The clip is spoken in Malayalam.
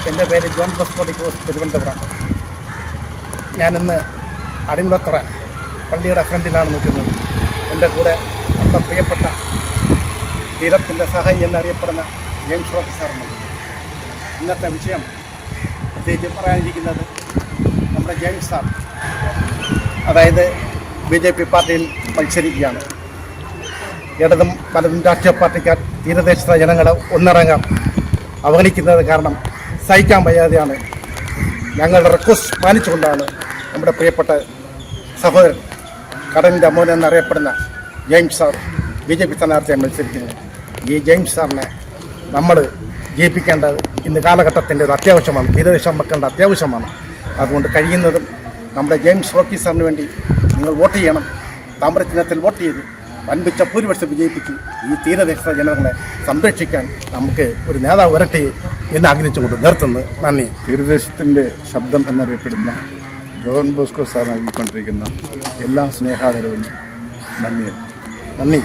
എൻ്റെ പേര് ജോൺ ബോസ്കോ ഡിക്കോസ് തിരുവനന്തപുരം. ഞാനിന്ന് അടിമുളത്തറ പള്ളിയുടെ ഫ്രണ്ടിലാണ് നിൽക്കുന്നത്. എൻ്റെ കൂടെ നമ്മുടെ പ്രിയപ്പെട്ട തീരത്തിൻ്റെ സഹായി എന്നറിയപ്പെടുന്ന ജെയിംസ് റോക്കി സാറുണ്ട്. ഇന്നത്തെ വിഷയം പ്രത്യേകിച്ച് പറയാനിരിക്കുന്നത് നമ്മുടെ ജെയിംസ് സാർ, അതായത് BJP പാർട്ടിയിൽ മത്സരിക്കുകയാണ്. ഇടതും പലതും രാഷ്ട്രീയ പാർട്ടിക്കാർ തീരദേശത്തെ ജനങ്ങളെ ഒന്നിറങ്ങാൻ അവഗണിക്കുന്നത് കാരണം സഹിക്കാൻ വയ്യാതെയാണ് ഞങ്ങളുടെ റിക്വസ്റ്റ് മാനിച്ചുകൊണ്ടാണ് നമ്മുടെ പ്രിയപ്പെട്ട സഹോദരൻ കടലിൻ്റെ മോൻ എന്നറിയപ്പെടുന്ന ജെയിംസ് സാർ BJP സ്ഥാനാർത്ഥിയായി മത്സരിക്കുന്നത്. ഈ ജെയിംസ് സാറിനെ നമ്മൾ ജയിപ്പിക്കേണ്ടത് ഇന്ന് കാലഘട്ടത്തിൻ്റെ ഒരു അത്യാവശ്യമാണ്, തീരദേശം വെക്കേണ്ട അത്യാവശ്യമാണ്. അതുകൊണ്ട് കഴിയുന്നതും നമ്മുടെ ജെയിംസ് റോക്കി സാറിന് വേണ്ടി നിങ്ങൾ വോട്ട് ചെയ്യണം. താമരചിഹ്നത്തിൽ വോട്ട് ചെയ്ത് വൻപിച്ച ഭൂരിപക്ഷം വിജയിപ്പിച്ച് ഈ തീരദേശ ജനങ്ങളെ സംരക്ഷിക്കാൻ നമുക്ക് ഒരു നേതാവ് വരട്ടെ എന്ന് ആഗ്രഹിച്ചുകൊണ്ട് നിർത്തുന്നു. നന്ദി. തീരദേശത്തിൻ്റെ ശബ്ദം എന്നറിയപ്പെടുന്ന ജോൺ ബോസ്കോ സാർ നൽകിക്കൊണ്ടിരിക്കുന്ന എല്ലാ സ്നേഹാദരവിനും നന്ദി.